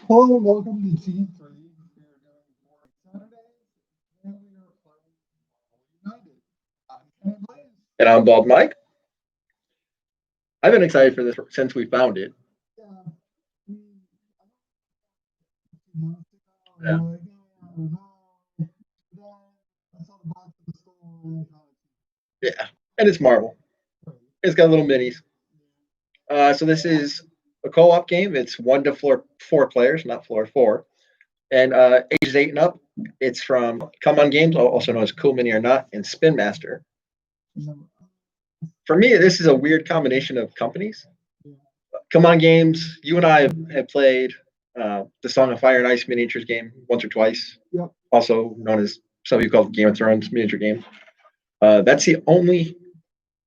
Hello, welcome to G3. We are doing for Saturday, and we are playing Marvel United. I'm Ken Blaze. And I'm Bald Mike. I've been excited for this since we found it. Yeah, we, I don't know, Yeah. months ago, we were like, yeah, I don't know. Then I saw the box at the store, and I thought, Yeah, and it's Marvel. great. It's got little minis. So this is a co-op game. It's 1 to 4 players, not floor 4, and ages 8 and up. It's from Come On Games, also known as Cool Mini or Not, and Spin Master. Number, For me, this is a weird combination of companies. yeah, Come On Games, you and I have played the Song of Fire and Ice miniatures game once or twice, yep, also known as some people call it Game of Thrones miniature game. That's the only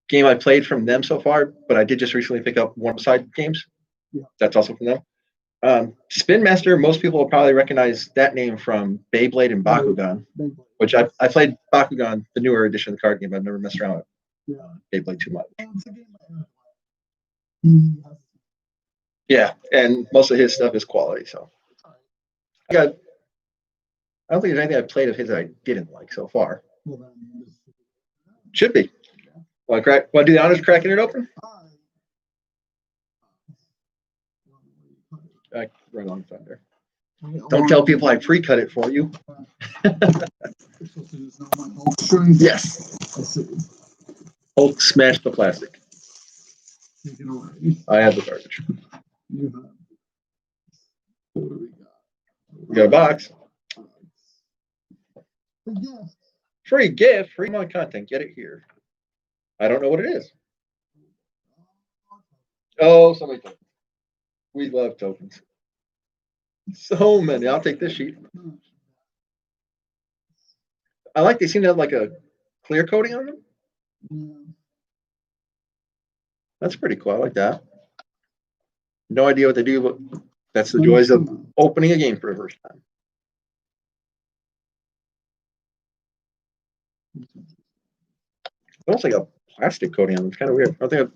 game I played from them so far, but I did just recently pick up Warm Side Games. yeah, That's also from them. Spin Master, most people will probably recognize that name from Beyblade and Bakugan, big boy. which I played Bakugan, the newer edition of the card game. I've never messed around with Yeah, Beyblade too much. it's a game I have. He has, Yeah, and most of his stuff is quality. So it's all right. I got. I don't think there's anything I've played of his that I didn't like so far. Well, then, this, Should be. Want to do the honors of cracking it open? all right. Right on thunder. Okay, Don't tell people I pre-cut it for you. Yes. I see. Hulk smashed the plastic. Take it away. I have the garbage. You have. What do we got? We got a box. But yes. Free gift, free my content. Get it here. I don't know what it is. Oh, so many tokens. We love tokens. So many. I'll take this sheet. I like they seem to have like a clear coating on them. Yeah. That's pretty cool. I like that. No idea what they do, but that's the joys of opening a game for the first time. Almost like a plastic coating on them. It's kind of weird. I don't think I've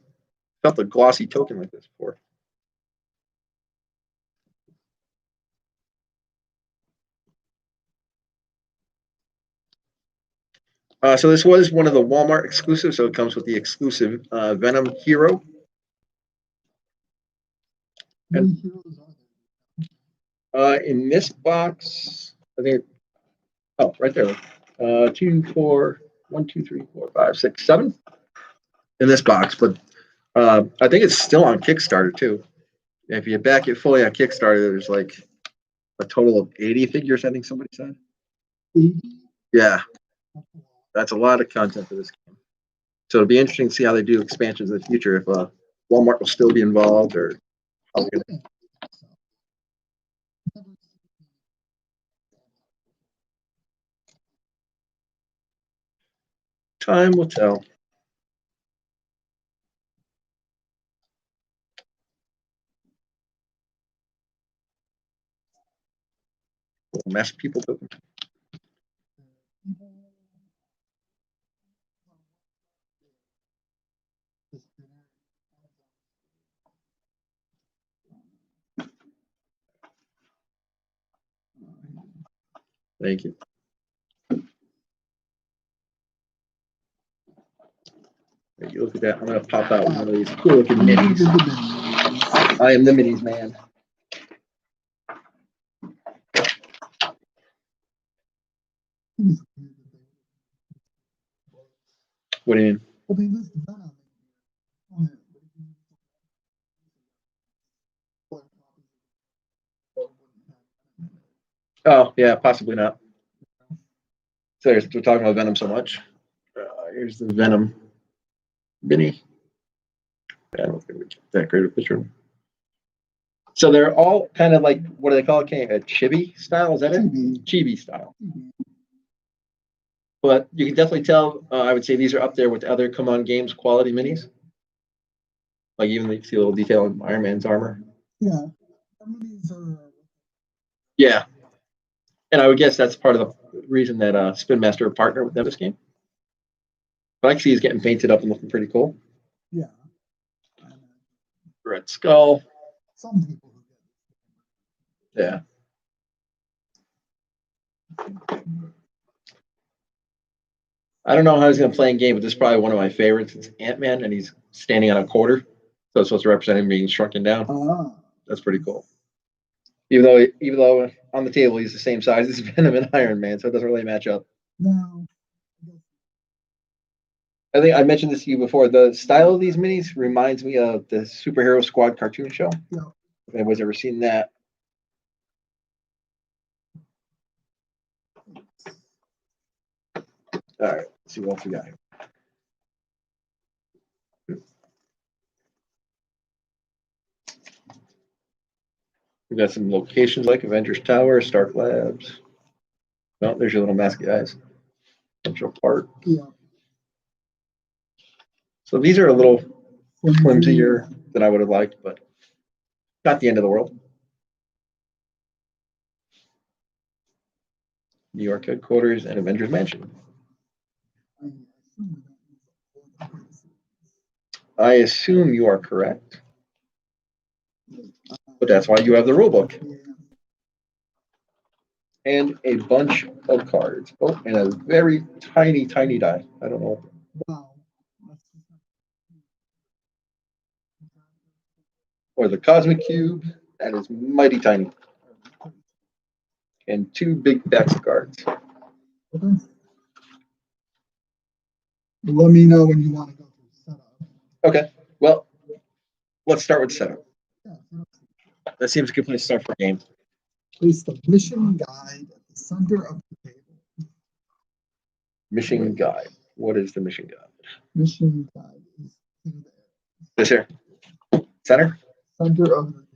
felt a glossy token like this before. So this was one of the Walmart exclusives, so it comes with the exclusive Venom Hero. And in this box, I think, right there. 2, 4, 1, 2, 3, 4, 5, 6, 7 in this box, but I think it's still on Kickstarter too. If you back it fully on Kickstarter, there's like a total of 80 figures, I think somebody said. 80? Yeah, that's a lot of content for this game. So it'll be interesting to see how they do expansions in the future, if Walmart will still be involved or how they're gonna. Time will tell. Mess people do. Thank you. You look at that. I'm gonna pop out one of these cool looking minis. I am the minis man. What do you mean? Well, they list Venom. Oh yeah, possibly not. So we're talking about Venom so much. Here's the Venom mini. I don't think we get that great a picture. So they're all kind of like, what do they call it? A chibi style? Is that it? Chibi style. But you can definitely tell. I would say these are up there with other Come On Games quality minis. Like even you see a little detail in Iron Man's armor. Yeah. How many are? Yeah, and I would guess that's part of the reason that Spin Master partnered with them this game. But I can see he's getting painted up and looking pretty cool. Yeah. Red Skull. Some people who Yeah. I don't know how he's going to play in game, but this is probably one of my favorites. It's Ant-Man, and he's standing on a quarter. So it's supposed to represent him being shrunken down. That's pretty cool. Even though on the table he's the same size as Venom and Iron Man, so it doesn't really match up. No. I think I mentioned this to you before. The style of these minis reminds me of the Superhero Squad cartoon show. Yeah. If anybody's ever seen that. All right, let's see what else we got here. We got some locations like Avengers Tower, Stark Labs. Oh, there's your little mask guys. Central Park. Yeah. So these are a little flimsier than I would have liked, but not the end of the world. New York headquarters and Avengers Mansion. I assume you are correct, but that's why you have the rulebook and a bunch of cards. Oh, and a very tiny, tiny die. I don't know. Wow. Or the Cosmic Cube. That is mighty tiny. And 2 big decks of cards. Okay. Let me know when you want to go through setup. Okay. Well, let's start with setup. Yeah. That seems a good place to start for a game. Place the mission guide at the center of the table. Mission guide. What is the mission guide? Mission guide is in there. This here. Center? Center of the table.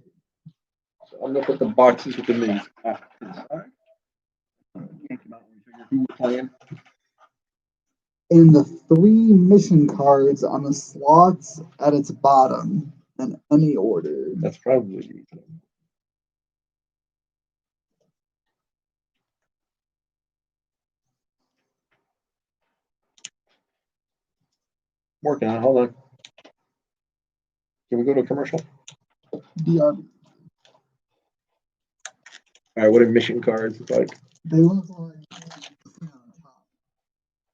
So I'm going to put the boxes with the minis off to the side. Yank them out when we figure who we're playing. And the 3 mission cards on the slots at its bottom in any order. That's probably easy. Working on it. Hold on. Can we go to a commercial? BRB. All right. What are mission cards look like? They look like the thing on top.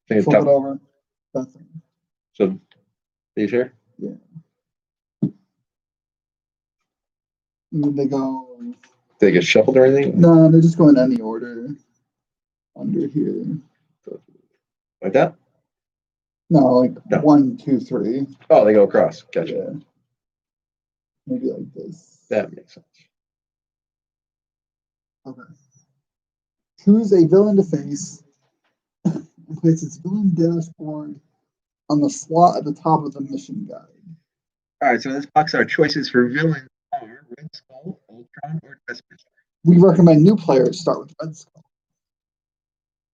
Thing at Flip it top. over. That thing. So these here? Yeah. And then they go. Do they get shuffled or anything? No, they just go in any order. Under here. Like that? No, like No. 1, 2, 3. Oh, they go across. Gotcha. Yeah. Maybe like this. That makes sense. Okay. Choose a villain to face and place its villain dashboard on the slot at the top of the mission guide. All right. So in this box, our choices for villains are Red Skull, Ultron, or Desperate. We recommend new players start with Red Skull.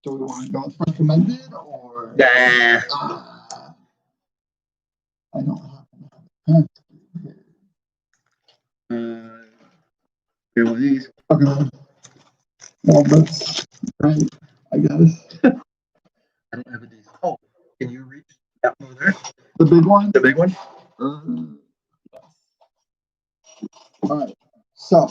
Do we want to go with recommended or? Nah. I don't have Here with these. Okay. Well, that's right, I guess. I don't have these. Oh, can you reach that over there? The big one? The big one? All right. So,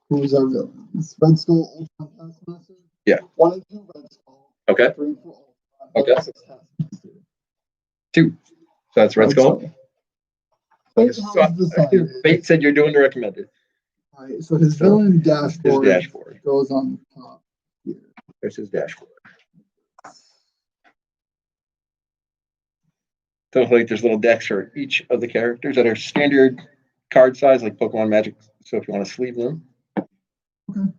who's our villains? Red Skull, Ultron, Taskmaster? Yeah. 1 and 2 Red Skull. Okay. 3 for Ultron. Okay. 6 Taskmaster. 2. So that's Red Skull. Fate So, has decided. Fate said you're doing the recommended. All right, so his villain His dashboard dashboard. goes on the top here. There's his dashboard. So like there's little decks for each of the characters that are standard card size, like Pokemon Magic. So if you want to sleeve them. Okay.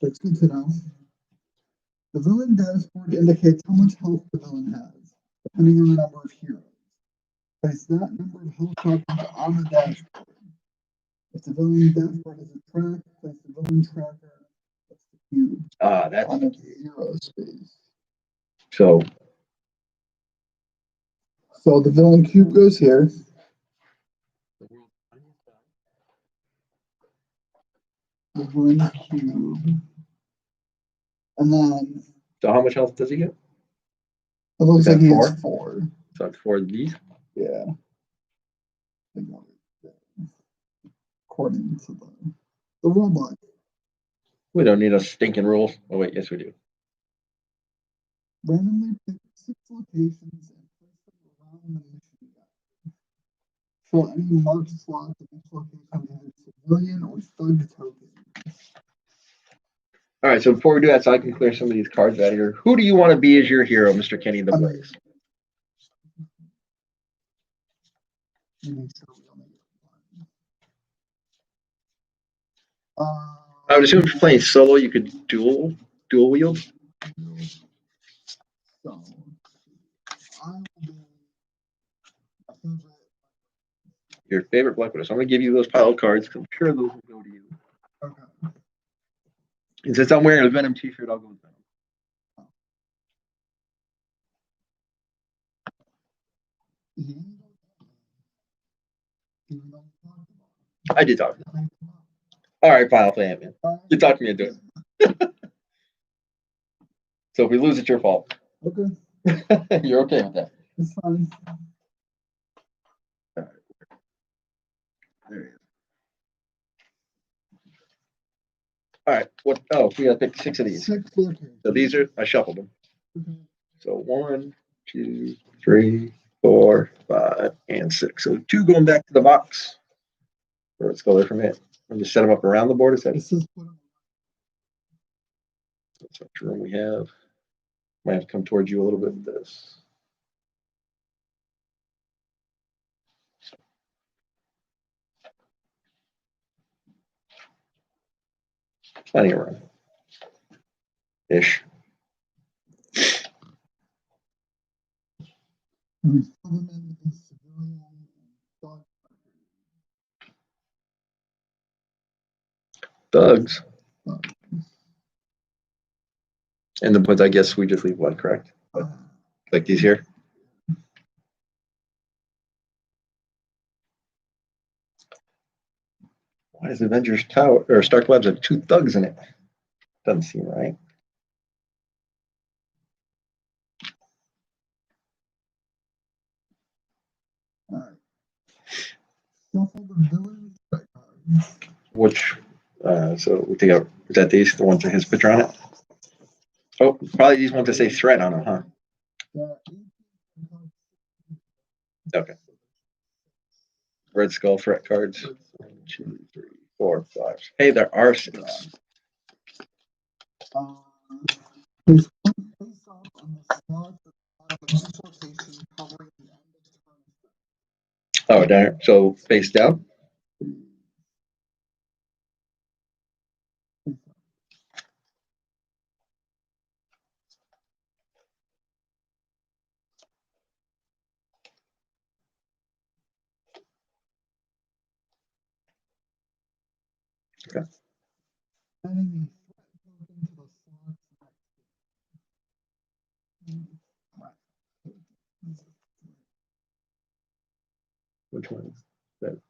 That's good to know. The villain dashboard indicates how much health the villain has, depending on the number of heroes. Place that number of health tokens on the dashboard. If the villain dashboard is a track, place the villain tracker. That's the cube. That's on its hero space. So the villain cube goes here. The villain cube. And then so how much health does he get? it looks Is that like he 4? has 4. So it's 4 of these. Yeah. According to the The robot. We don't need a stinking rules. Oh wait, yes we do. Randomly pick 6 locations and place them around the mission guide. Fill any marked slots of each location with either civilian or thug token. All right, so before we do that, so I can clear some of these cards out of here. Who do you want to be as your hero, Mr. Kenny the Blaze? Make sure we only get one. I would assume if you're playing solo, you could dual wield. So, I will be my favorite. Your favorite Black Widow. So I'm gonna give you those pile of cards because I'm sure those will go to you. Okay. And since I'm wearing a Venom t-shirt, I'll go with Venom. I did talk. All right, fine, I'll play Ant-Man. You talked me into it. So if we lose, it's your fault. Okay. You're okay with that. It's fine. All right. There you go. All right. What? Oh, we gotta pick 6 of these. 6 locations. So these are, I shuffled them. Okay. So 1, 2, 3, 4, 5, and 6. So 2 going back to the box. Or let's go there from it. And just set them up around the board. Is that This is what that's much room we have? Might have to come towards you a little bit with this. Plenty of room. Ish. we fill them in with civilian and dog. Thugs. And the points, I guess we just leave one, correct? Like these here. Why does Avengers Tower or Stark Labs have 2 thugs in it? Doesn't seem right. All right. Shuffle the villain threat cards. Which so we take out, is that these the ones that has picture on it? Oh, probably these ones that say threat on them, huh? Okay. Red Skull threat cards. 1, 2, 3, 4, 5. Hey, there are 6. There's one face off on the slot of each location covering the end of the turn. Oh, darn. So face down. Okay. Adding a threat token to the slots next to Which one is that?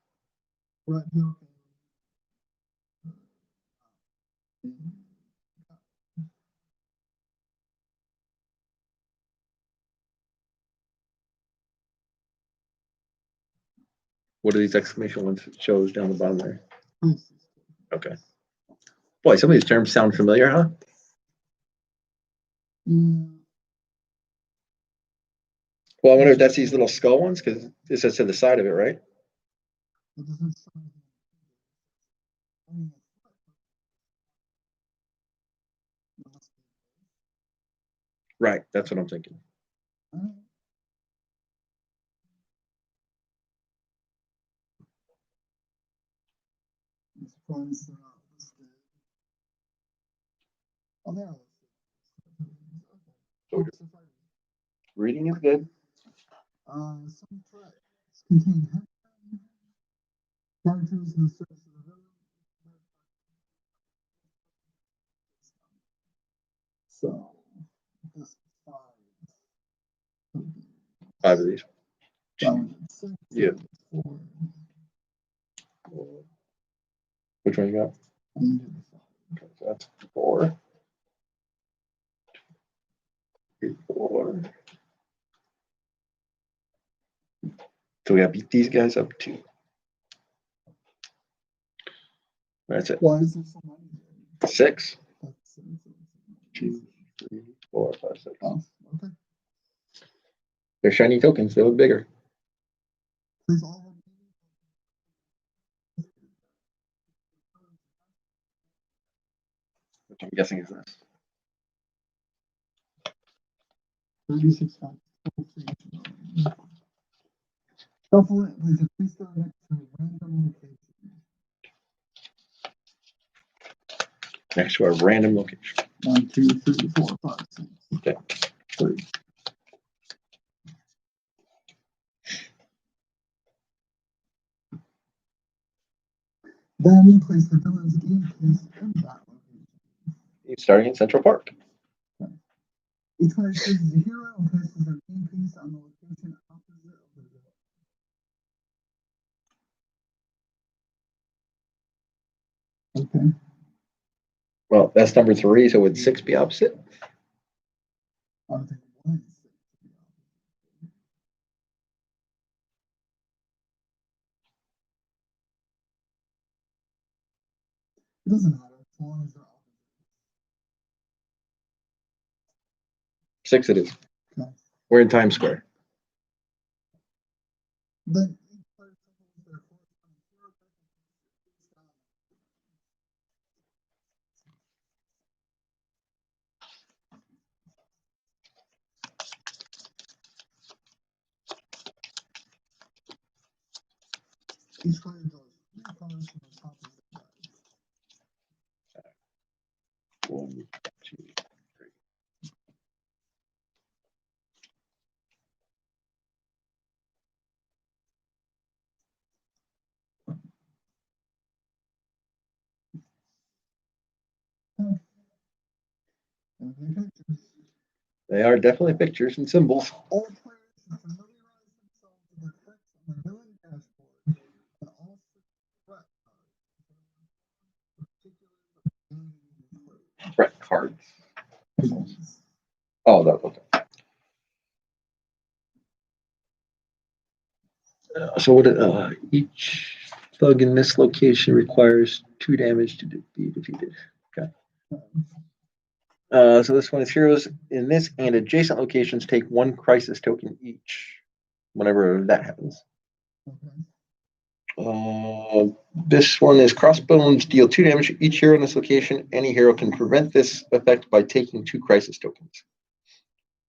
threat token. What are these exclamation ones it shows down the bottom there? Okay. Boy, some of these terms sound familiar, huh? Well, I wonder if that's these little skull ones because it says to the side of it, right? It doesn't show anything. Right. That's what I'm thinking. Oh, there. Reading is good. Some threats contain characters in the service of the villain. So, this 5. 5 of these. Down to 6. Yeah. 4. Which one you got? Okay, so that's 4. 4. So we gotta beat these guys up too. That's it. Why is there so many? 6. That's, 2, 3, 4, 5, 6. oh, okay. They're shiny tokens. They look bigger. Please all Which I'm guessing is this. 36 facts. Shuffle it, place a freestyle next to a random location. Next to a random location. 1, 2, 3, 4, 5, 6. Okay. 3. Then place the villain's game piece in that location. Starting in Central Park. Each player chooses a hero and places their game piece on the location opposite of the villain. Okay. Well, that's number 3. So would 6 be opposite? I would think 1 is 6 to be opposite. It doesn't matter as long as they're opposite. 6 it is. Okay. We're in Times Square. Then each player chooses their corresponding hero based on each player draws 3 cards from the top of the deck. 1, 2, 3. And the pictures. They are definitely pictures and symbols. All players should familiarize themselves with the text on the villain dashboard and all 6 threat cards. Threat cards. Oh, that's okay. So what? Each thug in this location requires 2 damage to be defeated. Okay. So this one is heroes in this and adjacent locations take 1 crisis token each. Whenever that happens. Okay. This one is crossbones deal 2 damage to each hero in this location. Any hero can prevent this effect by taking 2 crisis tokens.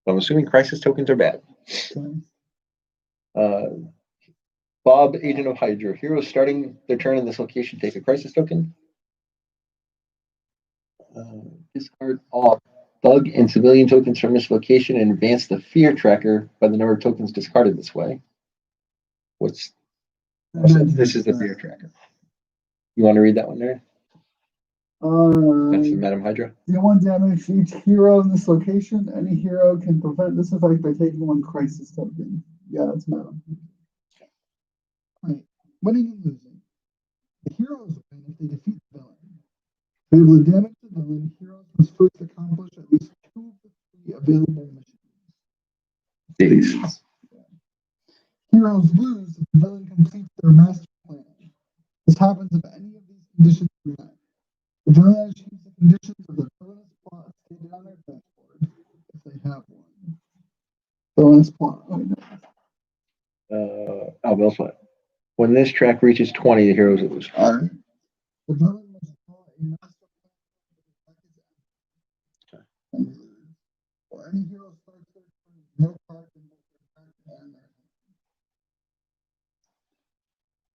So I'm assuming crisis tokens are bad. Okay. Bob, Agent of Hydra. Heroes starting their turn in this location take a crisis token. Discard all thug and civilian tokens from this location and advance the fear tracker by the number of tokens discarded this way. This is the fear tracker. You want to read that one there? That's the Madam Hydra. Deal 1 damage to each hero in this location. Any hero can prevent this effect by taking 1 crisis token. Yeah, that's Madam. Right. Winning and losing. The heroes win if they defeat the villain. To be able to damage the villain, heroes must first accomplish at least 2 of the 3 available missions. These. Yeah. Heroes lose if the villain completes their master plan. This happens if any of these conditions are met. The villain achieves the conditions of the villainous plot stated on their dashboard, if they have one. Villainous plot. Bill's what? When this track reaches 20, the heroes lose. Alright. The villain must draw a master plan for the deck is empty. Or any hero starts their turn with no card in both their deck and their hand.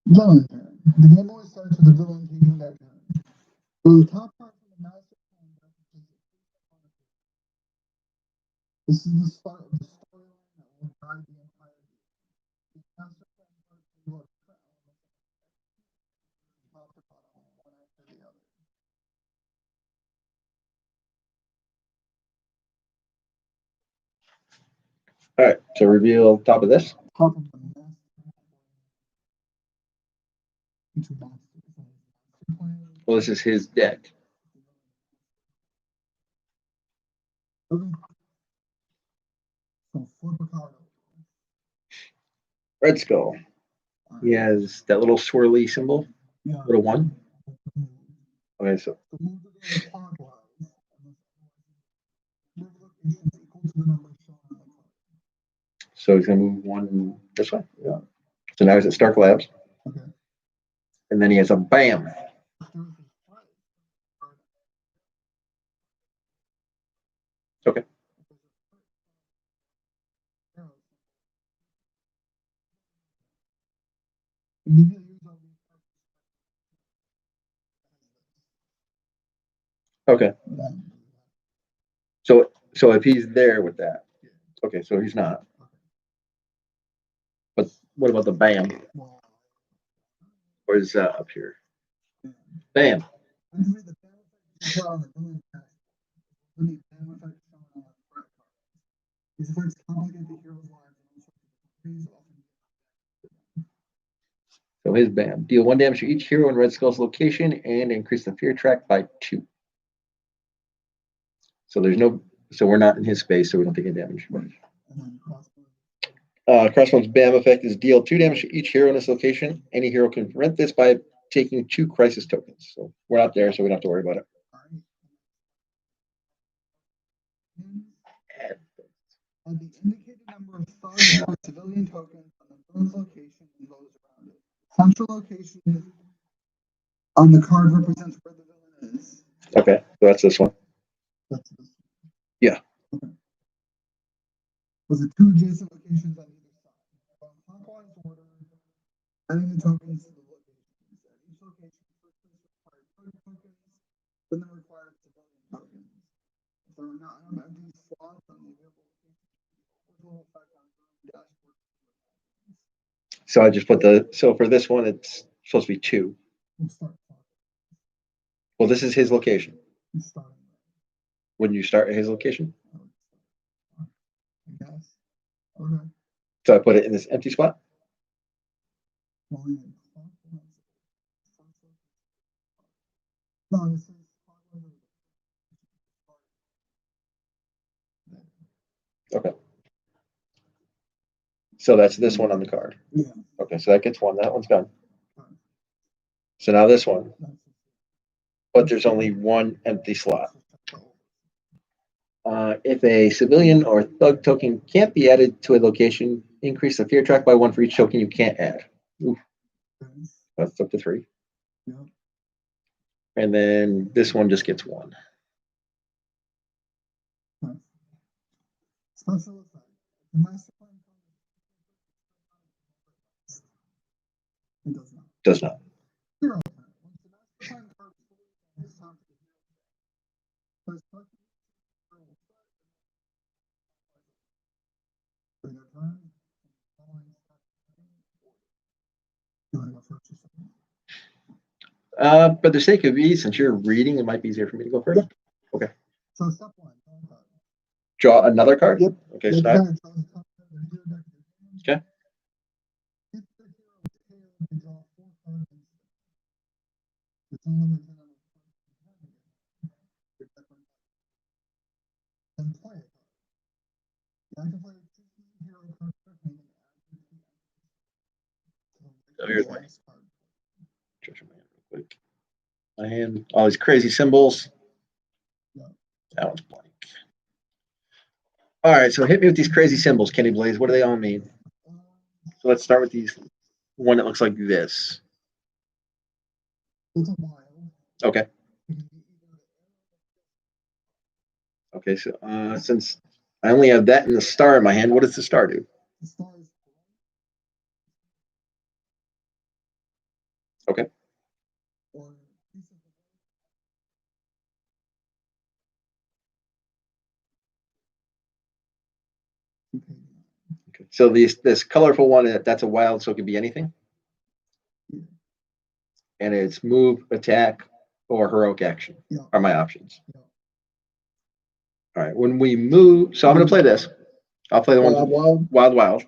Villain turn. The game always starts with the villain taking their turn. So the top card from the master plan deck is this is the start of the storyline that will guide the entire game. The master plan card will look top to bottom, one after the other. All right, so reveal top of this. Top of the master plan. Well, this is his deck. Okay. So flip a card over. Red Skull. He has that little swirly symbol, Yeah. little 1. Okay, so So move the villain clockwise. Move locations equal to the number shown on the card. so he's gonna move one this way. Yeah. So now he's at Stark Labs, Okay. and then he has a bam. Okay. Okay. So if he's there with that, okay, so he's not. But what about the bam? Or is that up here? Bam. These effects complicate the hero's lives and also So his bam. Deal 1 damage to each hero in Red Skull's location and increase the fear track by 2. So there's no, so we're not in his space, so we don't take any damage. Crossbone's bam effect is deal 2 damage to each hero in this location. Any hero can prevent this by taking 2 crisis tokens. So we're not there, so we don't have to worry about it. Add the indicated number of thug or civilian tokens on the villain's location and those around it. Central location on the card represents where the villain is. Okay, so that's this one. That's this one. Yeah. Okay. With the 2 adjacent locations on either side. From clockwise order, adding the tokens to the locations. At each location, first place required thug tokens, then the required civilian tokens. If there are not enough empty slots on the available locations, effect on the dashboard. So I just put so for this one, it's supposed to be 2. We'll start clockwise. Well, this is his location. We'll start. Wouldn't you start at his location? I guess. Okay. So I put it in this empty spot. No, this is Okay. So that's this one on the card. Yeah. Okay, so that gets 1. That one's done. So now this one, but there's only 1 empty slot. If a civilian or thug token can't be added to a location, increase the fear track by 1 for each token you can't add. Oof. That's up to 3. Yeah. And then this one just gets 1. Special effect. The master plan it does not. Does not. Hero plan. Once the master plan card is fully done, it's time for the hero plan. First question. For their turn, following step. You want to go first or second? For the sake of ease, since you're reading, it might be easier for me to go first. Yep. Okay. So step 1. Draw another card? Yep. Okay, Yep, so I, okay. Hit the hero's tail and draw 4 cards. It's unlimited on then play it. Yeah, I can play 2 hero cards with me and Oh, here's my- last card. Stretch my hand real quick. My hand, all these crazy symbols. Yeah. That one's blank. All right, so hit me with these crazy symbols, Kenny Blaze. What do they all mean? So let's start with these. One that looks like this. It's a wild. Okay. It can be either Okay, so since I only have that and the star in my hand, what does the star do? the stars. Okay. Or piece of the Okay. So this colorful one, that's a wild, so it could be anything. Yeah. And it's move, attack, or heroic action Yeah. are my options. Yeah. All right. When we move, so I'm going to play this. I'll play the one wild.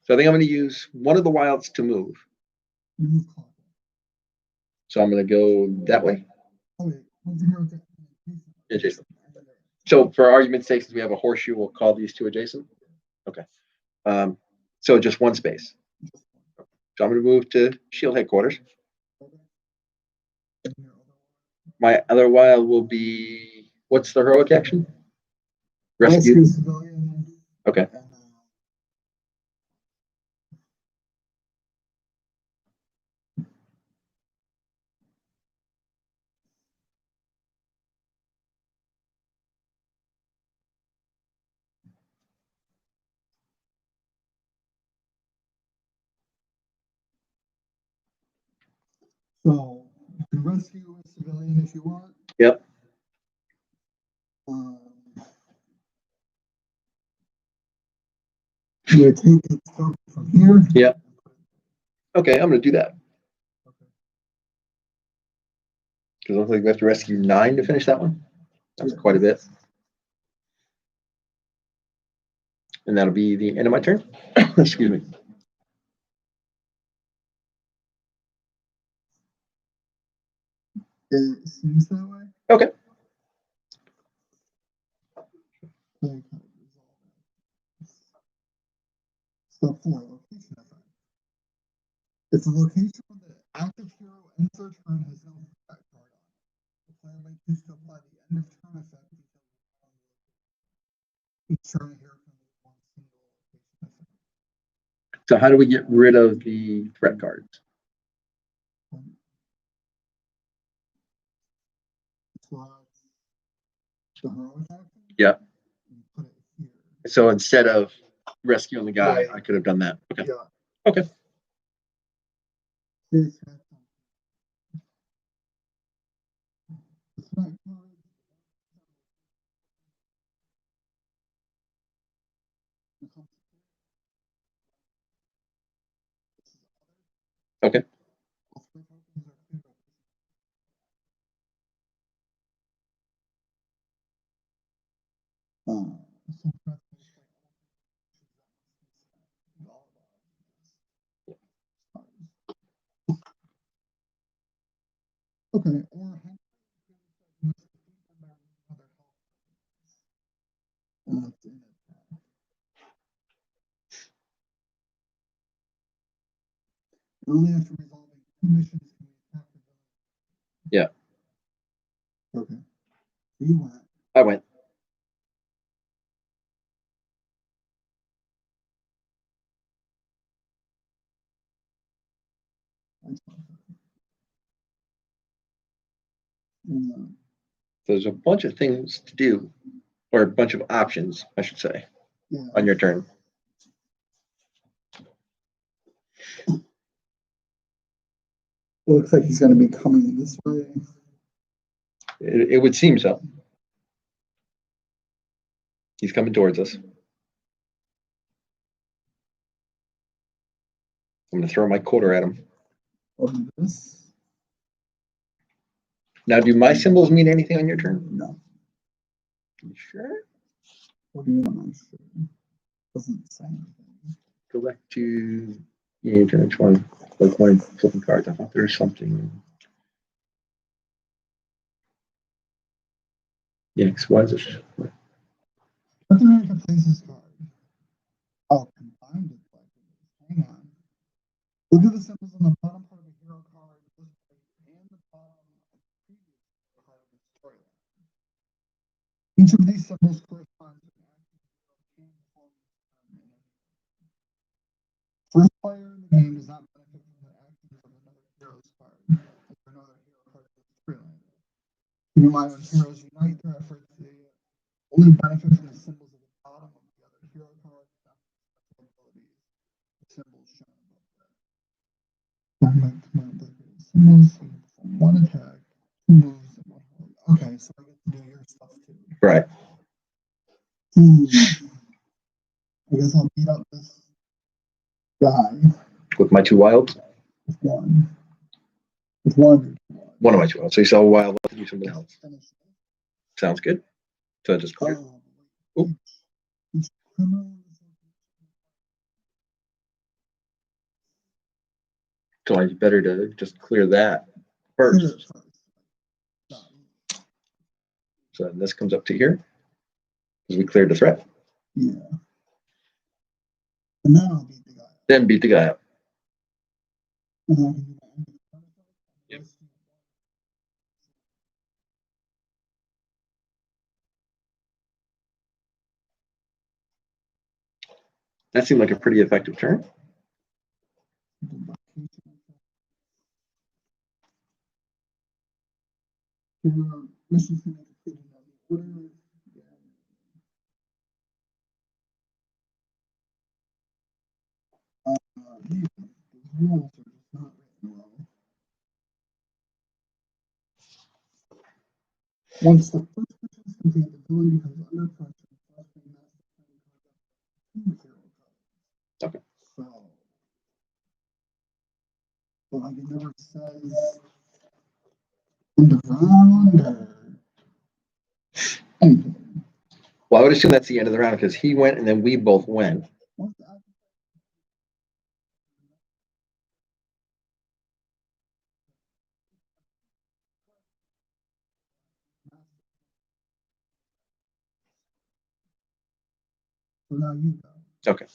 So I think I'm going to use one of the wilds to move. You move clockwise. So I'm going to go that way. Oh wait, what's the hero attack? Adjacent. So for argument's sake, since we have a horseshoe, we'll call these 2 adjacent. Okay. So just 1 space. So I'm going to move to shield headquarters. my other wild will be, what's the heroic action? Rescue. Rescue civilian. Okay. And, so you can rescue a civilian if you want. Yep. You would take it from here. Yep. Okay, I'm gonna do that. Because it looks like we have to rescue 9 to finish that one. That's Yeah. quite a bit. And that'll be the end of my turn. Excuse me. It seems that way. Okay. Step 4, location effect. It's a location where the active hero ends their turn has no effect card on it. The player may choose to apply the end of turn effect until each turn a hero can move one single location effect. So how do we get rid of the threat cards? The heroic action? Yeah. You put it here. So instead of rescuing the guy, Yeah. I could have done that. Okay. Yeah. Okay. This has the threat card. Okay. Okay, only after resolving 2 missions can we attack the villain. Yeah. Okay. You went. I went. There's a bunch of things to do, or a bunch of options, I should say, Yeah. on your turn. It looks like he's going to be coming this way. It would seem so. He's coming towards us. I'm going to throw my quarter at him. I'll do this. Now, do my symbols mean anything on your turn? No. You sure? What do you mean? I'm sure. Doesn't say anything. Go back to your turn. Which one? Like my flipping cards. I thought there was something. Yeah, because why is it? Captain America plays his card. Oh, combined with like, hang on. Look at the symbols on the bottom part of the hero card and the bottom of the previous part of the storyline. Each of these symbols corresponds to an active hero can perform in any. First player in the game does not benefit from the actions of another hero's card, or another hero card of the storyline. Keep in mind when heroes unite their efforts, they only benefit from the symbols at the bottom of the other hero card, not the special abilities. The symbols shown above that. Symbols, you can perform 1 attack, 2 moves, and 1 hold. Okay, so I get to do your stuff too. Right. I guess I'll beat up this guy With my 2 wilds? with 1. With 1. One of my 2 wilds. So you saw a wild left to do something else. Sounds good. So I just clear. Oh. So it's better to just clear that first. So this comes up to here. Because we cleared the threat. Yeah. And then I'll beat the guy up. Then beat the guy up. And then I can do my end of turn effect. Yep. That seemed like a pretty effective turn. This is going to be order. These rules are just not written well. Once the first person is complete, the villain becomes under pressure. Okay. So, but like it never says end of round or anything. Well, I would assume that's the end of the round because he went and then we both went. What's that? So now you go. Okay.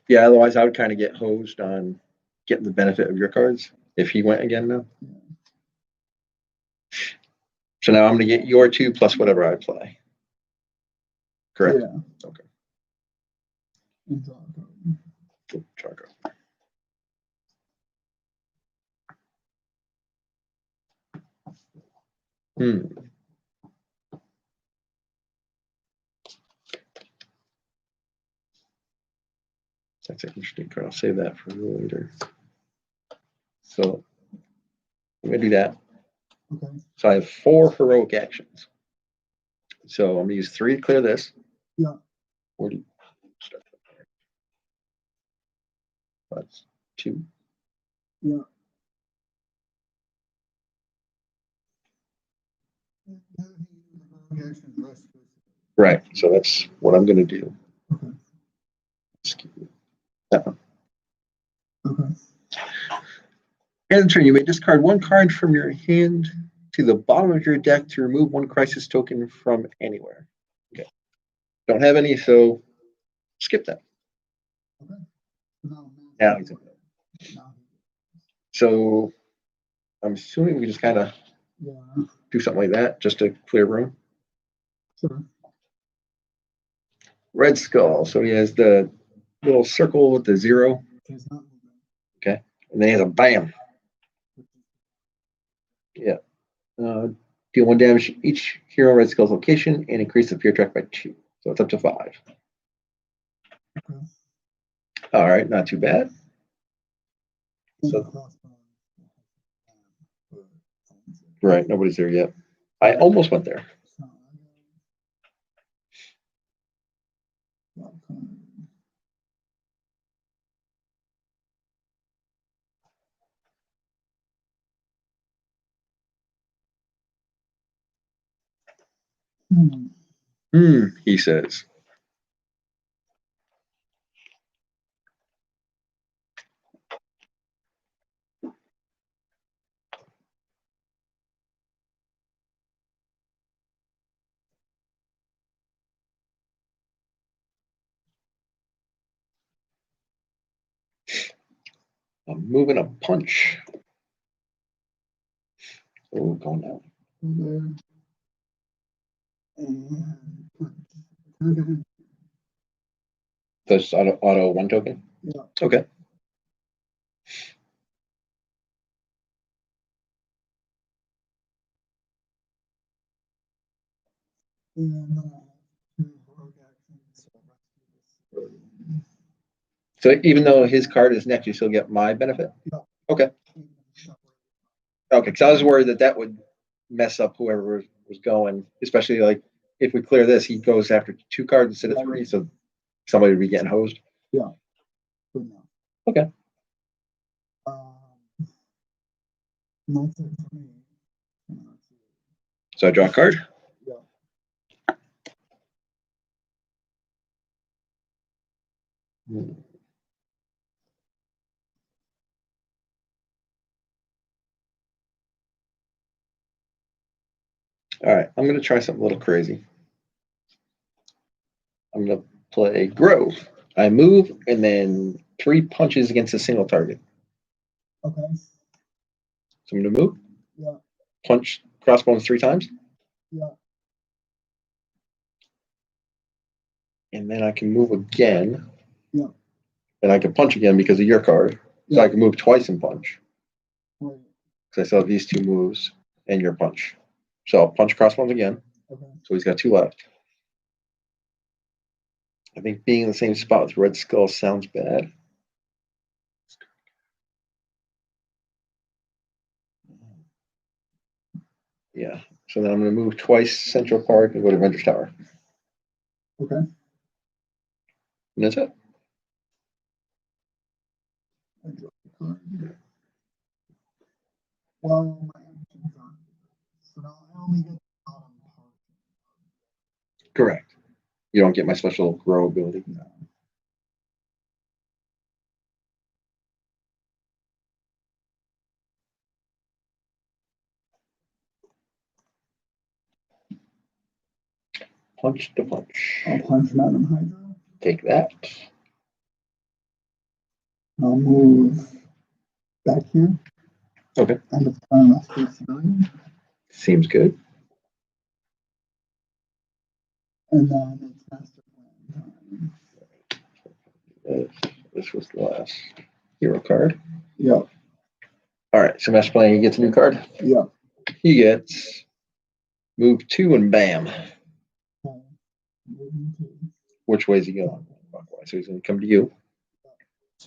Yeah, otherwise I would kind of get hosed on getting the benefit of your cards if he went again now. Yeah. So now I'm going to get your 2 plus whatever I play. Correct? Yeah. Okay. And draw a card. Draw a card. That's an interesting card. I'll save that for later. So I'm going to do that. Okay. So I have 4 heroic actions. So I'm going to use 3 to clear this. Yeah. 40. That's 2. Yeah. Right. So that's what I'm going to do. Okay. That one. Okay. End of turn, you may discard 1 card from your hand to the bottom of your deck to remove 1 crisis token from anywhere. Okay. Don't have any, so skip that. Okay. Now he's in. So I'm assuming we just kind of do something like that just to clear room. Sure. Red Skull. So he has the little circle with the 0. Okay. And then he has a bam. Yeah. Deal 1 damage each hero Red Skull's location and increase the fear track by 2. So it's up to 5. Okay. All right, not too bad. So, right, nobody's there yet. I almost went there. He says. I'm moving a punch. Oh, going down. That's auto 1 token? Yeah. Okay. So even though his card is next, you still get my benefit? Yeah. Okay. Okay, because I was worried that that would mess up whoever was going, especially like if we clear this, he goes after 2 cards instead of 3, so somebody would be getting hosed. Yeah. Okay. So I draw a card. Yeah. All right, I'm going to try something a little crazy. I'm going to play Grove. I move and then 3 punches against a single target. Okay. So I'm going to move. Yeah. Punch crossbones 3 times. Yeah. And then I can move again. Yeah. And I can punch again because of your card. So Yeah. I can move twice and punch. Right. Because I still have these 2 moves and your punch. So I'll punch across ones again. Okay. So he's got 2 left. I think being in the same spot with Red Skull sounds bad. Yeah. So then I'm going to move twice Central Park and go to Avengers Tower. Okay. And that's it. I draw a card. Well, my actions are. So now I only get the bottom part. Correct. You don't get my special grow ability. No. Punch to punch. I'll punch Madam Hydra. Take that. I'll move back here. Okay. And it's kind of a civilian. Seems good. And then it's master plan time. This was the last hero card. Yeah. All right. So master plan, he gets a new card. Yeah. He gets move 2 and bam. Okay. Moving to. Which way is he going? Clockwise. So he's going to come to you.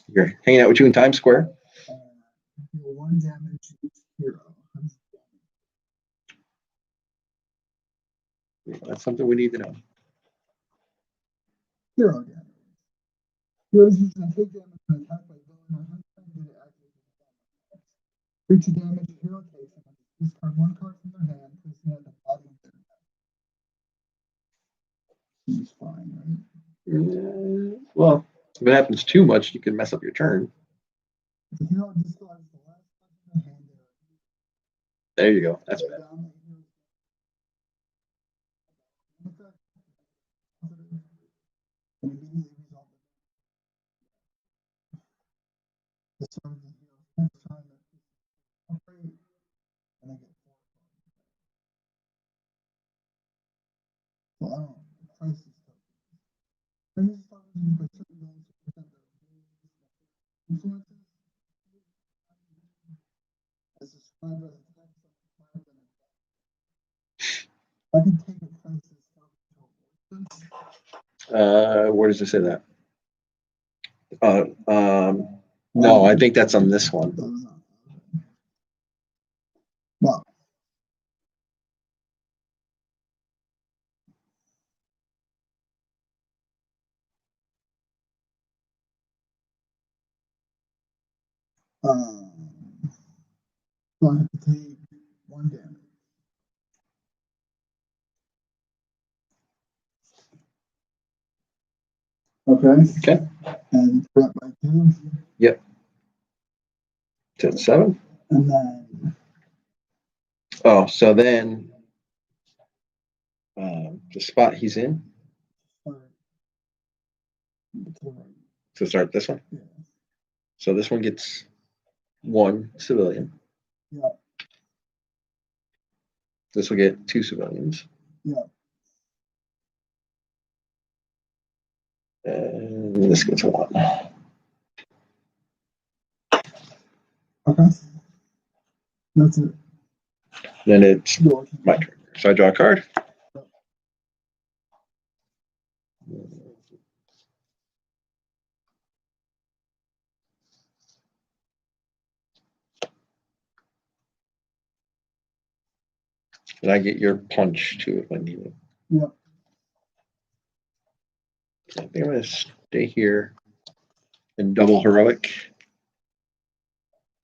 You're hanging out with you in Times Square. Deal 1 damage to each hero. That's something we need to know. Hero damage. Heroes usually take damage when attacked by villain or hunter due to activate damage. Creature damage, hero takes and discard 1 card from their hand, placing it at the bottom of their deck. Seems fine, right? Well, if it happens too much, you can mess up your turn. If the hero discards the last card from their hand, There you go. That's bad. Immediately resolve the start of the hero's next time they're afraid, and they get 4 cards. So I don't know. Crisis tokens. Crisis tokens used by certain villains to prevent their influences. As described as attacks on the planet and I can take a crisis token to avoid this. Where does it say that? No, I think that's on this one. Well, so I have to take 1 damage. Okay. Okay. And threat by 2. Yep. 10-7. And then. Oh, so then the spot he's in. To start this one. Yeah. So this one gets 1 civilian. Yeah. This will get 2 civilians. Yeah. And this gets 1. Okay. That's it. Then it's my turn. So I draw a card. And I get your punch too if I need it. Yeah. I think I'm going to stay here and double heroic.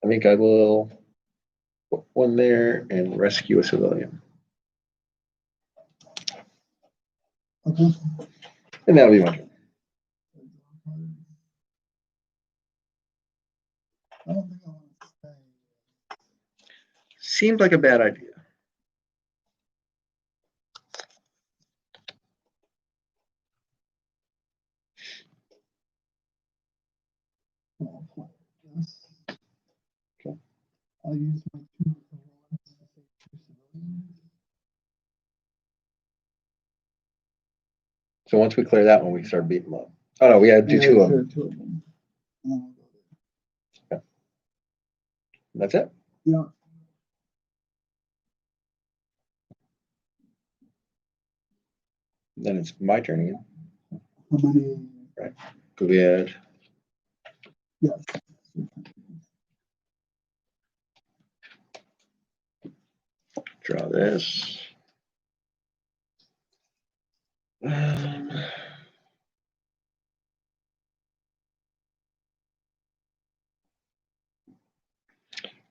I think I will put 1 there and rescue a civilian. Okay. And that'll be my turn. I don't think I want to stay. Seems like a bad idea. Yes. Okay. I'll use my 2 heroics to save 2 civilians. So once we clear that one, we can start beating them up. Oh no, we had to do Yeah, two of sure, them. two of them. And then we'll go there. That's it. Yeah. Then it's my turn again. How many? Because we had Yes. draw this.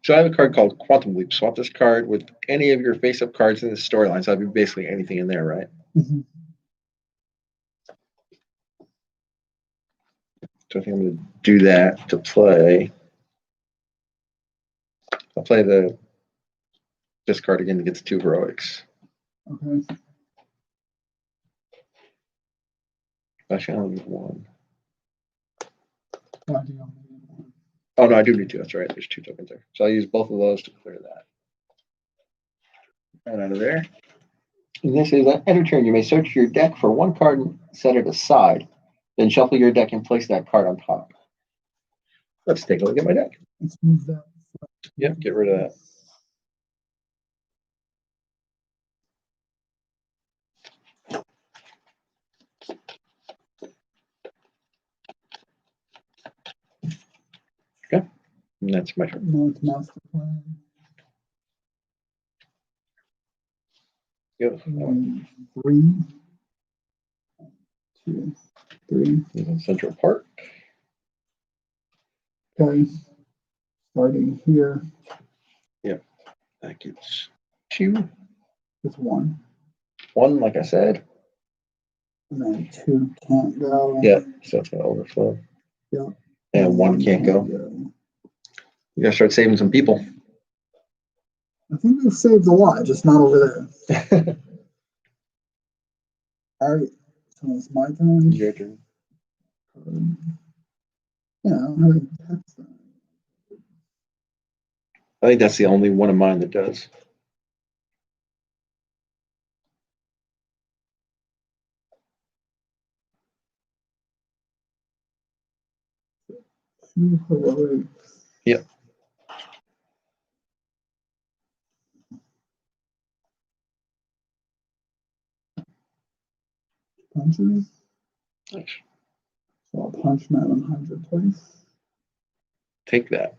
So I have a card called Quantum Leap. Swap this card with any of your face-up cards in the storyline. So that'd be basically anything in there, right? Mm-hmm. So I think I'm going to do that to play. I'll play this card again to get the 2 heroics. Okay. Actually, I only need 1. Why do you only need one? Oh no, I do need 2. That's right. There's 2 tokens there. So I'll use both of those to clear that. And out of there. And this is end of turn. You may search your deck for 1 card and set it aside. Then shuffle your deck and place that card on top. Let's take a look at my deck. Let's move that. Yep, get rid of that. Okay, and that's my turn. No, it's master plan. Yep. 3, 2, 3. Central Park. Okay. Starting here. That gets 2. It's 1. 1, like I said. And then 2 can't go. Yeah, so it's going to overflow. Yep. And 1 can't go. You got to start saving some people. I think we've saved a lot, just not over there. All right. So it's my turn. Your turn. Yeah, I don't have any text on it. I think that's the only one of mine that does. Two heroics. Yep. Punches. Nice. So I'll punch Madam Hydra twice. Take that.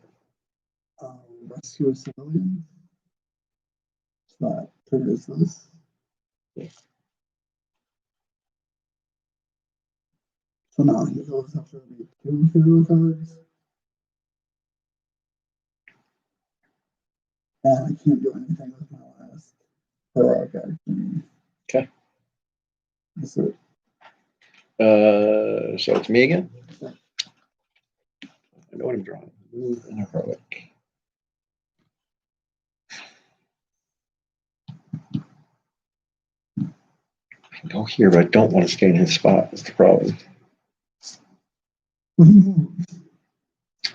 Rescue a civilian. So that triggers this. Yeah. So now he goes after the 2 hero cards. And I can't do anything with my last heroic action. Okay. That's it. So it's me again. I know what I'm drawing. Move and a heroic. I can go here, but I don't want to stay in his spot. That's the problem. Well, he moves.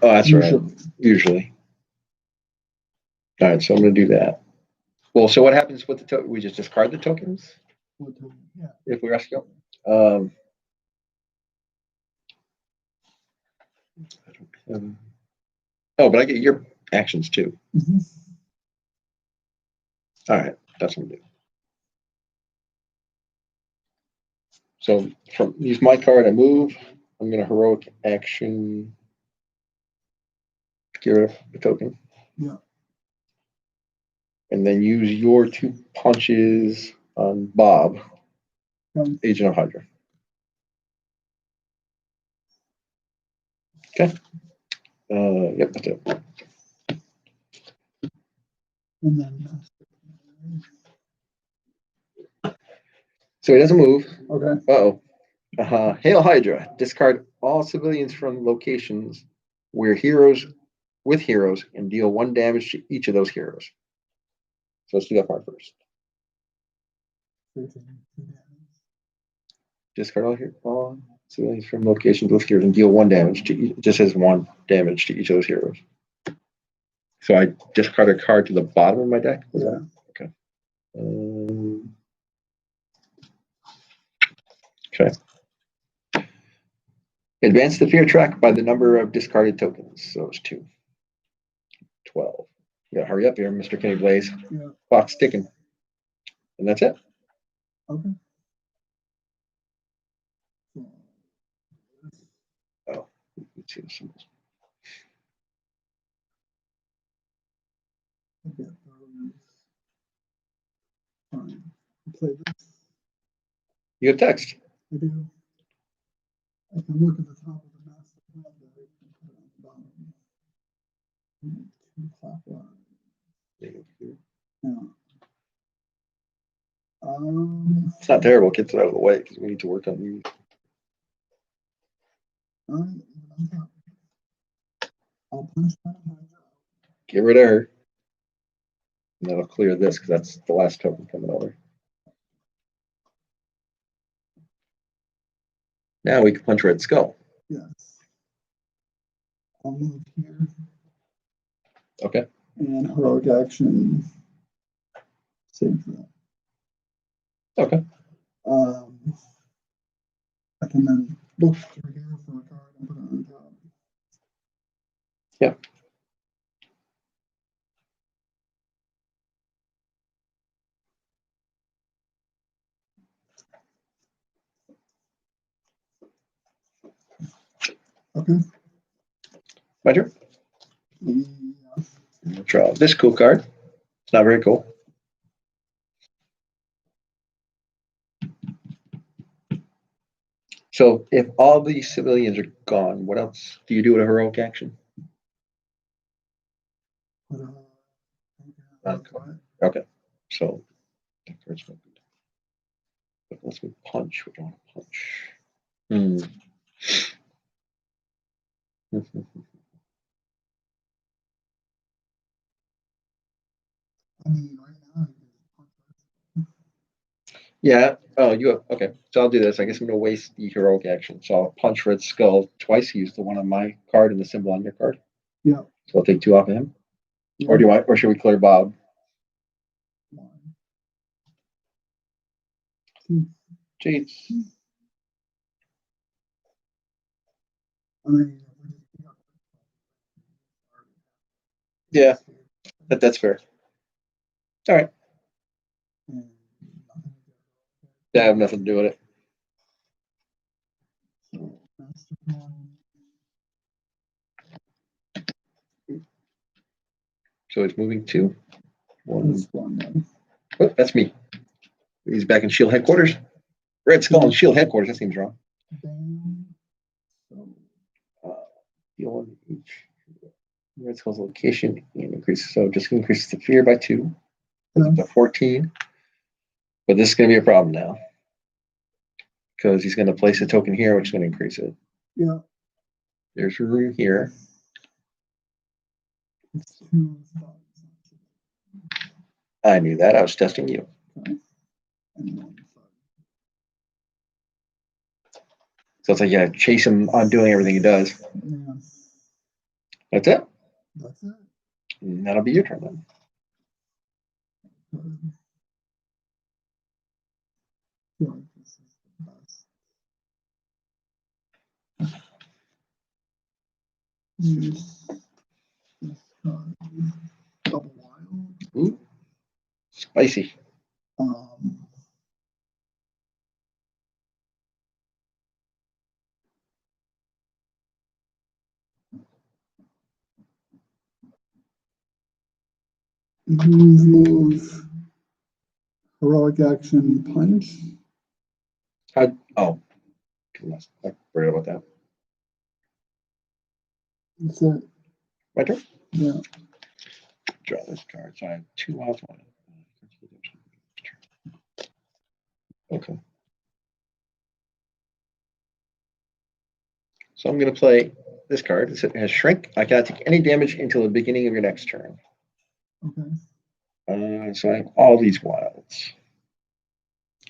Oh, that's right. Usually. Usually. All right, so I'm going to do that. Well, so what happens with the token? We just discard the tokens Yeah. if we rescue. Oh, but I get your actions too. Mm-hmm. All right, that's what I'm doing. So from use my card, I move. I'm going to heroic action. Get rid of the token. Yeah. And then use your 2 punches on Bob, Agent of Hydra. Okay. Yep, that's it. And then So he doesn't move. okay. Uh-oh. Hail Hydra. Discard all civilians from locations where heroes and deal 1 damage to each of those heroes. So let's do that part first. Discard all civilians from locations with heroes and deal 1 damage to each. It just says 1 damage to each of those heroes. So I discard a card to the bottom of my deck? Yeah. Okay. Okay. Advance the fear track by the number of discarded tokens. So it's 2. 12. You gotta hurry up here, Mr. Kenny Blaze. Yeah. Clock's ticking. And that's it. Okay. Oh, let's see the symbols. Okay. Fine. Play this. You get a text. I do. I can look at the top of the master tab that I can put it on the bottom. 2 clockwise. Yeah. It's not terrible. Gets it out of the way because we need to work on you. I'll punch that Hydra. Get rid of her. And that'll clear this because that's the last token coming over. Now we can punch Red Skull. Yes. I'll move here. Okay. And heroic action. Save that. Okay. I can then look through here for a card and put it on top. Yep. Okay. My turn. Yeah. Draw this cool card. It's not very cool. So if all the civilians are gone, what else do you do with a heroic action? Okay. So that card's no good. But let's move punch. We don't want to punch. I mean, right now. Yeah. Oh, you have. Okay. So I'll do this. I guess I'm going to waste the heroic action. So I'll punch Red Skull twice. Use the one on my card and the symbol on your card. Yeah. So I'll take 2 off of him. Yeah. Or do you want? Or should we clear Bob? Jeez. Yeah. That's fair. All right. Yeah, I have nothing to do with it. So it's moving 2. 1. Oh, that's me. He's back in Shield headquarters. Red Skull in Shield headquarters. That seems wrong. Deal each Red Skull's location and increases. So just increases the fear by 2. Up to 14. But this is going to be a problem now. Because he's going to place a token here, which is going to increase it. Yeah. There's room here. I knew that. I was testing you. Okay. So it's like, yeah, chase him on doing everything he does. Yeah. That's it. That's it. And that'll be your turn then. Double wild. Ooh, spicy. Move. Heroic action punch. Oh, I forgot about that. That's it. My turn? Yeah. Draw this card. So I have 2 wilds. Okay. So I'm going to play this card. It has Shrink. I cannot take any damage until the beginning of your next turn. Okay. So I have all these wilds.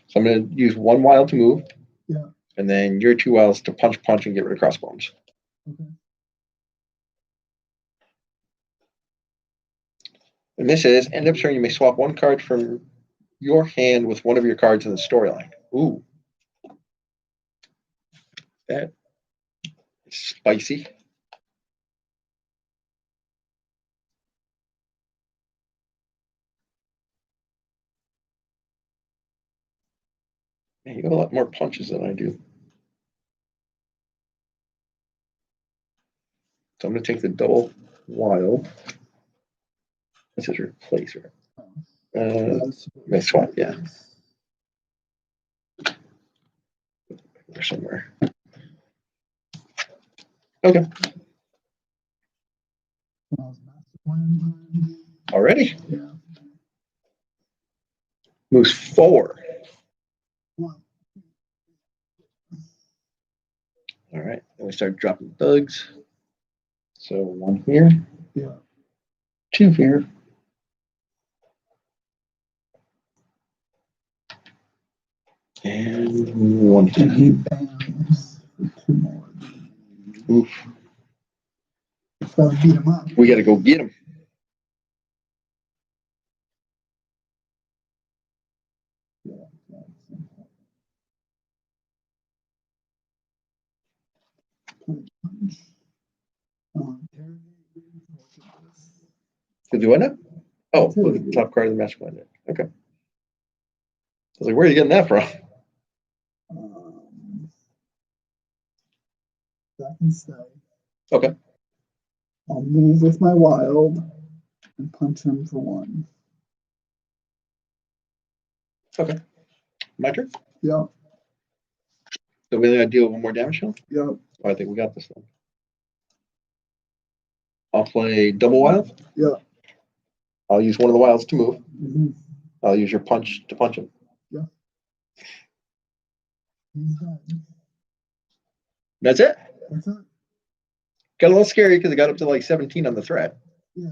So I'm going to use 1 wild to move. Yeah. And then your 2 wilds to punch and get rid of crossbones. Okay. And this is, end of turn, you may swap 1 card from your hand with one of your cards in the storyline. Ooh. That Spicy. Man, you got a lot more punches than I do. So I'm going to take the double wild. This is replacer. Swap, yeah. Or somewhere. Okay. Already? Yeah. Moves 4. All right. Then we start dropping thugs. So 1 here. Yeah. 2 here. And 1 here. And he bangs for 2 more. Oof. Gotta beat him up. We got to go get him. Did you win it? Oh, look at the top card of the match win it. Okay. I was like, where are you getting that from? That can stay. Okay. I'll move with my wild and punch him for 1. Okay. My turn? Yep. So we only got to deal with 1 more damage now? Yep. Oh, I think we got this one. I'll play double wild. Yep. I'll use one of the wilds to move. Mm-hmm. I'll use your punch to punch him. Yeah. He's done. That's it. That's it. Got a little scary because it got up to like 17 on the threat. Yeah.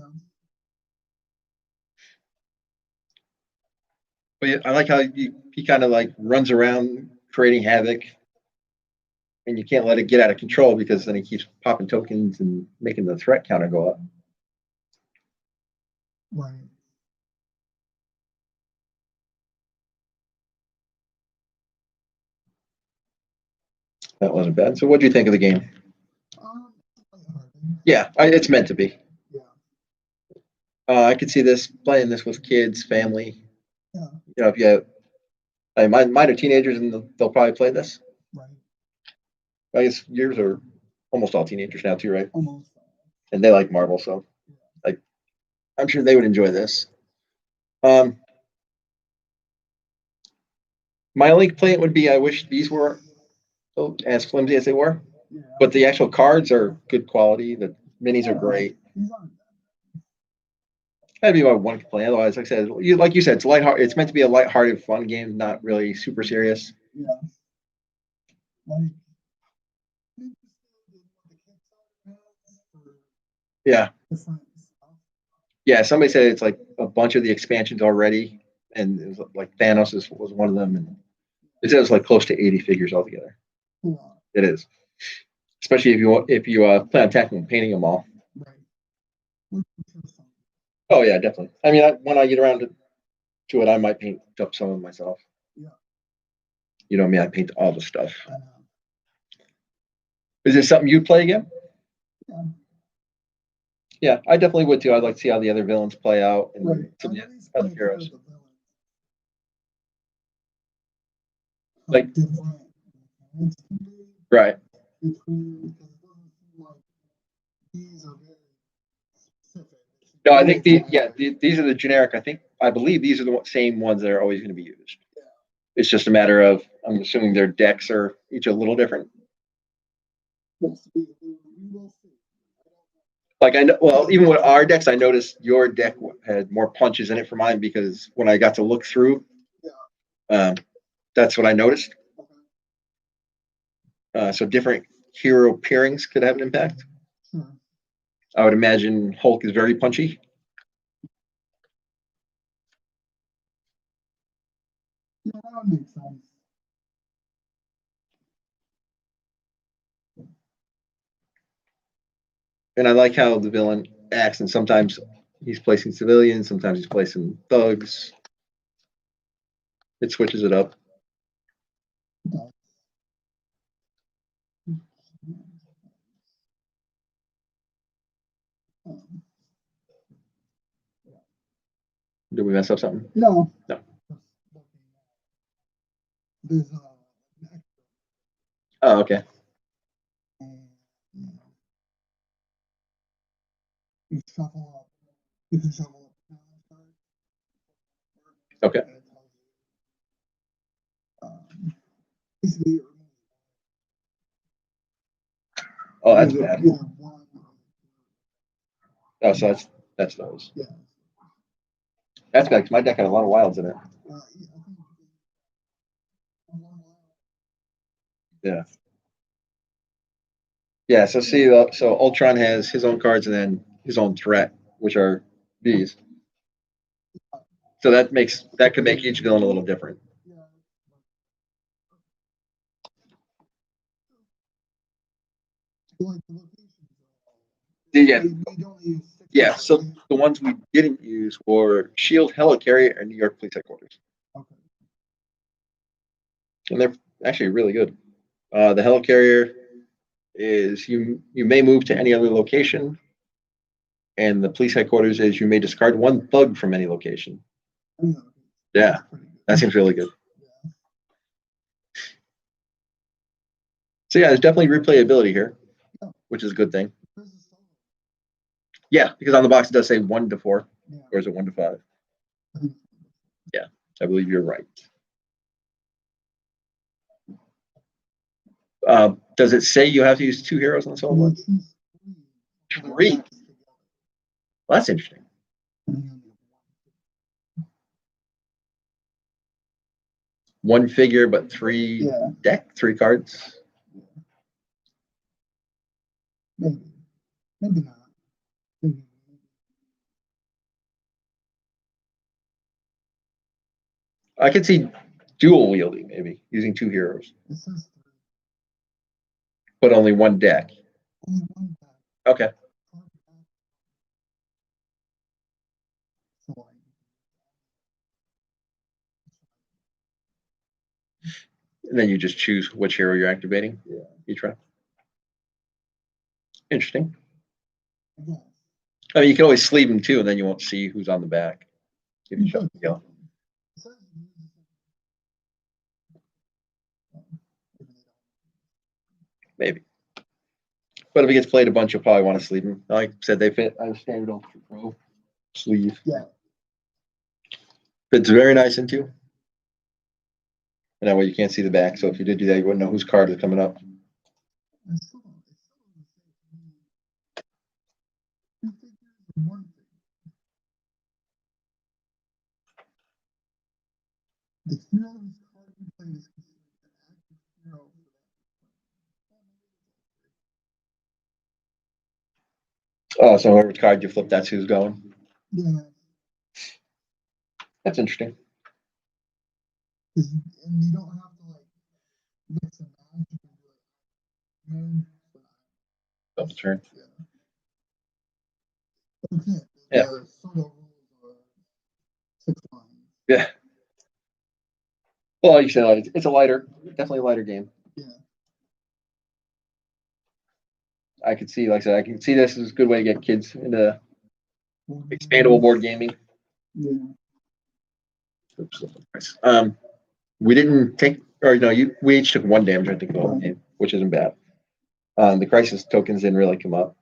But yeah, I like how he kind of like runs around creating havoc, and you can't let it get out of control because then he keeps popping tokens and making the threat counter go up. Right. That wasn't bad. So what do you think of the game? Lighthearted. Yeah, it's meant to be. Yeah. I could see this playing this with kids, family. Yeah. You know, if you have, mine are teenagers and they'll probably play this. Right. I guess yours are almost all teenagers now too, right? Almost. And they like Marvel, so like I'm sure they would enjoy this. My only complaint would be I wish these were as flimsy as they were, Yeah. but the actual cards are good quality. The minis are great. That'd be my one complaint. Otherwise, like I said, like you said, it's lighthearted. It's meant to be a lighthearted, fun game, not really super serious. Yeah. Like, yeah. Yeah, somebody said it's like a bunch of the expansions already, and it was like Thanos was one of them, and it says like close to 80 figures altogether. Yeah. It is, especially if you plan on tackling painting them all. Right. Oh yeah, definitely. I mean, when I get around to it, I might paint up some of myself. Yeah. You know me, I paint all the stuff. I know. Is this something you play again? Yeah. Yeah, I definitely would too. I'd like to see how the other villains play out and Right. some of the other heroes. Like, right. No, I think these are the generic. I believe these are the same ones that are always going to be used. Yeah. It's just a matter of I'm assuming their decks are each a little different. Like I know, well, even with our decks, I noticed your deck had more punches in it for mine because when I got to look through, that's what I noticed. So different hero pairings could have an impact. I would imagine Hulk is very punchy. Yeah, that makes sense. And I like how the villain acts, and sometimes he's placing civilians, sometimes he's placing thugs. It switches it up. Um, Did we mess up something? no. No. There's an extra. Oh, okay. You shuffle up. You can shuffle up. Okay. Basically, it Oh, that's removes bad. either one or- Oh, so that's those. Yeah. That's bad, 'cause my deck had a lot of wilds in it. Yeah, I think Yeah. Yeah, so see, so Ultron has his own cards and then his own threat, which are these. So that could make each villain a little different. yeah. Like the locations. Yeah, We don't use six yeah. So right? the ones we didn't use were Shield, Helicarrier, and New York Police Headquarters, Okay. and they're actually really good. The Helicarrier is you may move to any other location, and the Police Headquarters is you may discard one thug from any location. Yeah. Yeah, That's pretty good. that seems really good. Yeah. So yeah, there's definitely replayability here, Yeah. which is a good thing. Where's the solo? Yeah, because on the box it does say 1 to 4, Yeah. or is it 1 to 5? I think I believe you're right. Does it say you have to use 2 heroes on the solo so. one? You choose three. Three? Backs together. Well, that's interesting. And then you only have One figure, but 3 Yeah. deck, 3 cards. one. Maybe not. Maybe. I could see dual wielding, maybe using 2 heroes, It says three. but only 1 deck. Only one back. Okay. Card back. So like. And then you just choose which hero you're activating. Yeah. Each round. Interesting. I guess. I mean, you can always sleeve them too, and then you won't see who's on the back. If you You shuffle could. yellow. It says use Maybe. But if he gets played a bunch, you'll probably want to sleeve him. Like I said, they fit a standard Ultra Pro sleeve. Yeah. Fits very nice into. And that way you can't see the back. So if you did do that, you wouldn't know whose card is coming up. I still don't. It still doesn't say two figures or one figure. The hero whose card you played is considered an active hero for that. Oh, so whoever card you flip, that's who's going. Yeah. That's interesting. And you don't have to like mix and match. You can do like, Double turn. yeah. Okay. Yeah. The pseudo rules are 6 lines. Yeah. Well, like you said, it's a definitely a lighter game. Yeah. I could see, like I said, I can see this as a good way to get kids into expandable board gaming. Yeah. Oops, we didn't take, or no, we each took 1 damage, I think, the whole game, which isn't bad. The crisis tokens didn't really come up.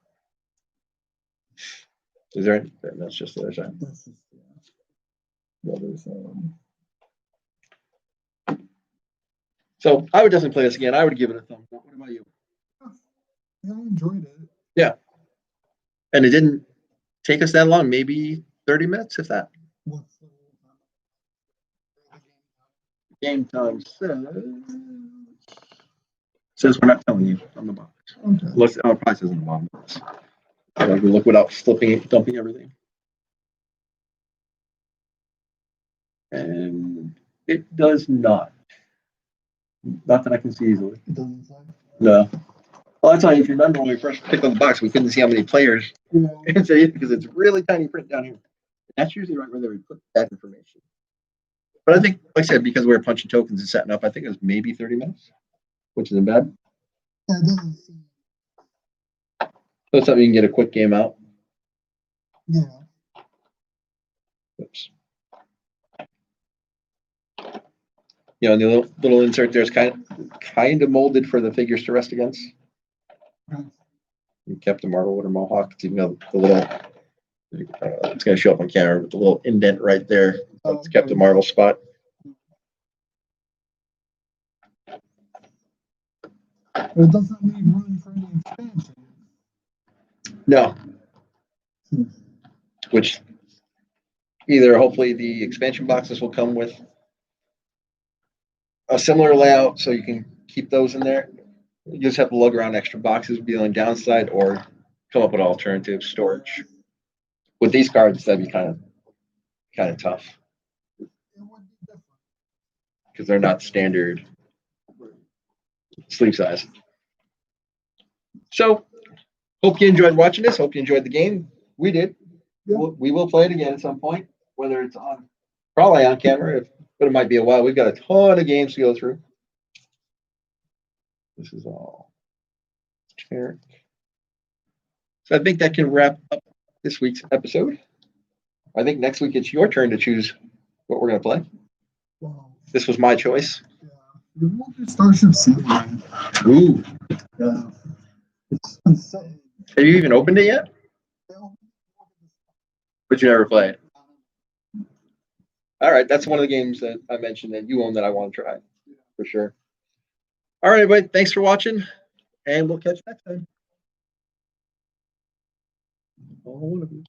Is there? That's just the other side. That's just, yeah. Well, there's, So I would definitely play this again. I would give it a thumbs up. What about you? yeah, I enjoyed it. And it didn't take us that long, maybe 30 minutes, if that. What's the Game time says we're not telling you on the box. okay. Unless price isn't the bottom. So I can look without flipping it, dumping everything. And it does not. Not that I can see easily. It doesn't say. No. Well, that's why if you remember when we first picked up the box, we couldn't see how many players Yeah. because it's really tiny print down here. That's usually right where they would put that information. But I think, like I said, because we're punching tokens and setting up, I think it was maybe 30 minutes, which isn't bad. Yeah, it doesn't seem. So it's something you can get a quick game out. Yeah. Oops. You know, the little insert there's kind of molded for the figures to rest against. Okay. You kept the Marvel Water Mohawk, even though the little, it's going to show up on camera, but the little indent right there, it's kept the Marvel spot. But it doesn't leave room for any expansion. No. Hmm. Which either hopefully the expansion boxes will come with a similar layout so you can keep those in there. You just have to lug around extra boxes, be on the downside, or come up with alternative storage. With these cards, that'd be kind of tough It would be different. because they're not standard sleeve size. So, hope you enjoyed watching this. Hope you enjoyed the game. We did. Yeah. We will play it again at some point, whether it's probably on camera, but it might be a while. We've got a ton of games to go through. This is all generic. So I think that can wrap up this week's episode. I think next week it's your turn to choose what we're going to play. Wow. This was my choice. Yeah. We won't do Starship Samurai. Ooh. Yeah. It's insane. Have you even opened it yet? But you never play it. All right. That's one of the games that I mentioned that you own that I want to try for sure. All right, everybody. Thanks for watching, and we'll catch you next time. All one of you.